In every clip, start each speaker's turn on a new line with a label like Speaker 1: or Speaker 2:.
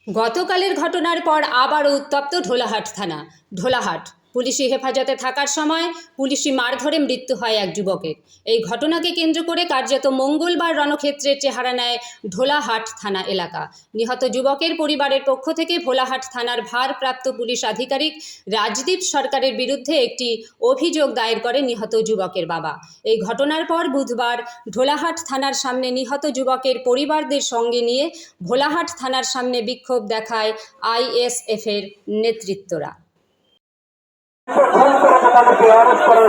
Speaker 1: গতকালের ঘটনার পর আবারও উত্তপ্ত ঢোলাহাট থানা। ঢোলাহাট পুলিশি হেফাজতে থাকার সময় পুলিশি মারধরে মৃত্যু হয় এক যুবকের। এই ঘটনাকে কেন্দ্র করে কার্যত মঙ্গলবার রণক্ষেত্রের চেহারা নেয় ঢোলাহাট থানা এলাকা। নিহত যুবকের পরিবারের পক্ষ থেকে ভোলাহাট থানার ভারপ্রাপ্ত পুলিশ আধিকারিক রাজদীপ সরকারের বিরুদ্ধে একটি অভিযোগ দায়ের করে নিহত যুবকের বাবা। এই ঘটনার পর বুধবার ঢোলাহাট থানার সামনে নিহত যুবকের পরিবারদের সঙ্গে নিয়ে ভোলাহাট থানার সামনে বিক্ষোভ দেখায় আইএসএফের নেতৃত্বরা।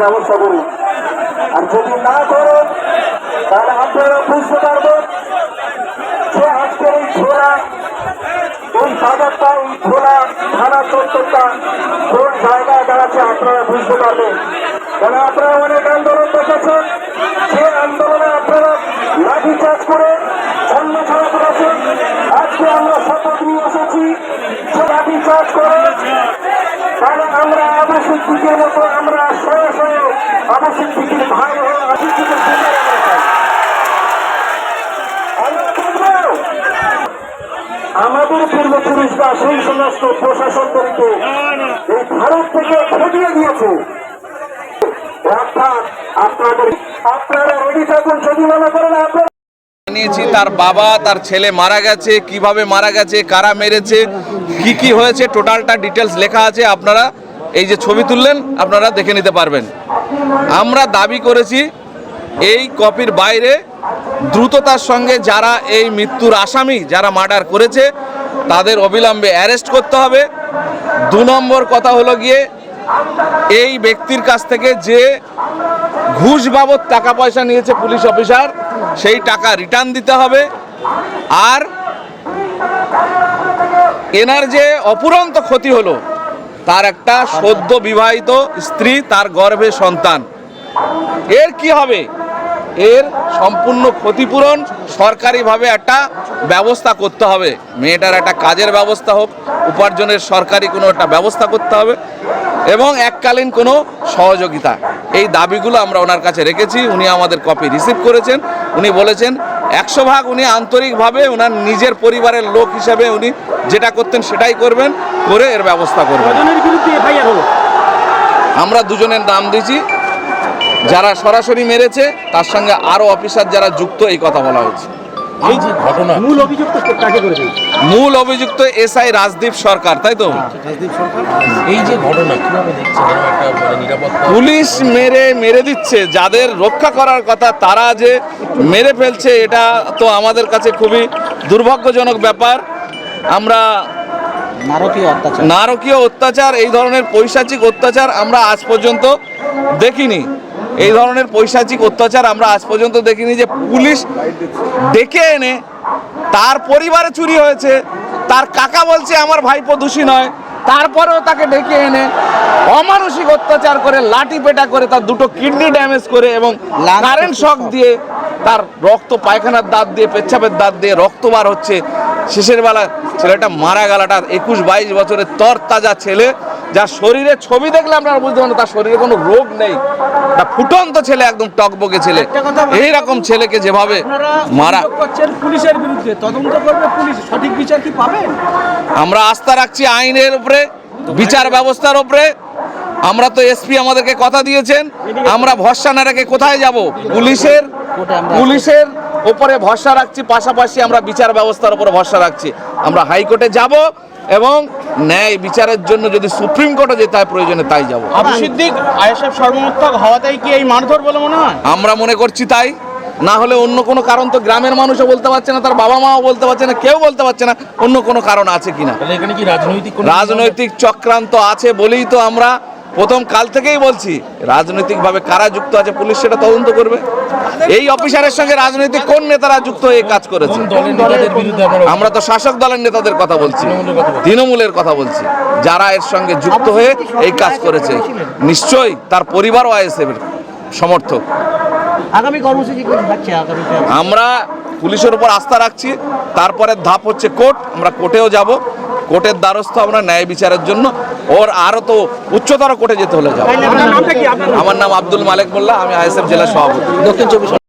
Speaker 2: ব্যবস্থা করি, আর যদি না করেন তাহলে আপনারা বুঝতে পারবেন যে আজকের এই ঝোলা, এই বাজারটা, এই ঝোলা থানা চত্বরটা কোন জায়গায় দাঁড়াচ্ছে আপনারা বুঝতে পারবেন। কারণ আপনারা অনেক আন্দোলন দেখেছেন, যে আন্দোলনে আপনারা লাঠিচার্জ করে অন্য ছাড়া করেছেন। আজকে আমরা শপথ নিয়ে এসেছি যে লাঠিচার্জ করে তাহলে আমরা আবাসিক দিকের মতো আমরা সরাসরি আবাসিক দিকের ভাই হয়ে আমাদের পূর্বপুরুষরা সেই সমস্ত প্রশাসনদেরকে এই ভারত থেকে খেটিয়ে দিয়েছে। অর্থাৎ আপনারা রেডি থাকুন, যদি মনে করেন আপনারা
Speaker 3: জানিয়েছি তার বাবা, তার ছেলে মারা গেছে, কিভাবে মারা গেছে, কারা মেরেছে, কি হয়েছে, টোটালটা ডিটেলস লেখা আছে। আপনারা এই যে ছবি তুললেন আপনারা দেখে নিতে পারবেন। আমরা দাবি করেছি এই কপির বাইরে দ্রুততার সঙ্গে যারা এই মৃত্যুর আসামি, যারা মার্ডার করেছে তাদের অবিলম্বে অ্যারেস্ট করতে হবে। 2 নম্বর কথা হলো গিয়ে এই ব্যক্তির কাছ থেকে যে ঘুষ বাবদ টাকা পয়সা নিয়েছে পুলিশ অফিসার, সেই টাকা রিটার্ন দিতে হবে। আর এনার যে অপুরন্ত ক্ষতি হলো, তার একটা সদ্য বিবাহিত স্ত্রী, তার গর্ভে সন্তান, এর কি হবে? এর সম্পূর্ণ ক্ষতিপূরণ সরকারিভাবে একটা ব্যবস্থা করতে হবে। মেয়েটার একটা কাজের ব্যবস্থা হোক, উপার্জনের সরকারি কোনো একটা ব্যবস্থা করতে হবে এবং এককালীন কোনো সহযোগিতা। এই দাবিগুলো আমরা ওনার কাছে রেখেছি। উনি আমাদের কপি রিসিভ করেছেন। উনি বলেছেন 100% উনি আন্তরিকভাবে ওনার নিজের পরিবারের লোক হিসেবে উনি যেটা করতেন সেটাই করবেন, করে এর ব্যবস্থা করবেন। আমরা 2 জনের নাম দিয়েছি, যারা সরাসরি মেরেছে, তার সঙ্গে আরও অফিসার যারা যুক্ত, এই কথা বলা হয়েছে।
Speaker 4: এই যে ঘটনা,
Speaker 3: মূল অভিযুক্ত এসআই রাজদীপ সরকার, তাই তো?
Speaker 4: এই যে ঘটনা কিভাবে দেখছেন? একটা নিরাপত্তা
Speaker 3: পুলিশ মেরে দিচ্ছে, যাদের রক্ষা করার কথা তারা যে মেরে ফেলছে, এটা তো আমাদের কাছে খুবই দুর্ভাগ্যজনক ব্যাপার। আমরা নারকীয় অত্যাচার, এই ধরনের পৈশাচিক অত্যাচার আমরা আজ পর্যন্ত দেখিনি। এই ধরনের পৈশাচিক অত্যাচার আমরা আজ পর্যন্ত দেখিনি যে পুলিশ ডেকে এনে তার পরিবারে চুরি হয়েছে, তার কাকা বলছে আমার ভাইপো দোষী নয়, তারপরেও তাকে ডেকে এনে অমানসিক অত্যাচার করে, লাঠি পেটা করে, তার 2টো কিডনি ড্যামেজ করে এবং কারেন্ট শক দিয়ে, তার রক্ত, পায়খানার দাঁত দিয়ে, পেচ্ছাপের দাঁত দিয়ে রক্ত বার হচ্ছে। শেষের বেলা ছেলেটা মারা গেল। 21-22 বছরের তরতাজা ছেলে, যার শরীরের ছবি দেখলে আপনারা বুঝতে পারেন তার শরীরে কোনো রোগ নেই, তা ফুটন্ত ছেলে, একদম টকবকে ছেলে। এইরকম ছেলেকে যেভাবে মারা,
Speaker 4: পুলিশের বিরুদ্ধে তদন্ত করবে পুলিশ, সঠিক বিচার কি পাবে?
Speaker 3: আমরা আস্থা রাখছি আইনের উপরে, বিচার ব্যবস্থার উপরে। আমরা তো এসপি আমাদেরকে কথা দিয়েছেন, আমরা ভরসা না রেখে কোথায় যাব? পুলিশের উপরে ভরসা রাখছি, পাশাপাশি আমরা বিচার ব্যবস্থার উপরে ভরসা রাখছি। আমরা হাইকোর্টে যাব এবং ন্যায় বিচারের জন্য যদি সুপ্রিম কোর্টে যেতে হয় প্রয়োজনে তাই যাব।
Speaker 4: আবু সিদ্দিক আইএসএফ সর্বমোত্তক হওয়াতেই কি এই মারধর বলে মনে হয়?
Speaker 3: আমরা মনে করছি তাই, না হলে অন্য কোনো কারণ তো গ্রামের মানুষও বলতে পারছে না, তার বাবা মাও বলতে পারছে না, কেউ বলতে পারছে না অন্য কোনো কারণ আছে কিনা।
Speaker 4: এখানে কি
Speaker 3: রাজনৈতিক চক্রান্ত আছে বলেই তো আমরা প্রথম কাল থেকেই বলছি, রাজনৈতিকভাবে কারা যুক্ত আছে পুলিশ সেটা তদন্ত করবে। এই অফিসারের সঙ্গে রাজনৈতিক কোন নেতারা যুক্ত হয়ে কাজ করেছে? আমরা তো শাসক দলের নেতাদের কথা বলছি, তৃণমূলের কথা বলছি, যারা এর সঙ্গে যুক্ত হয়ে এই কাজ করেছে। নিশ্চয়ই তার পরিবারও আইএসএফ এর সমর্থক। আমরা পুলিশের উপর আস্থা রাখছি। তারপরে ধাপ হচ্ছে কোর্ট। আমরা কোর্টেও যাব, কোর্টের দ্বারস্থ আমরা ন্যায় বিচারের জন্য। ওর আরও তো উচ্চতর কোর্টে যেতে হলে যাব। আমার নাম আব্দুল মালেক মোল্লা, আমি আইএসএফ জেলা সভাপতি, দক্ষিণ 24।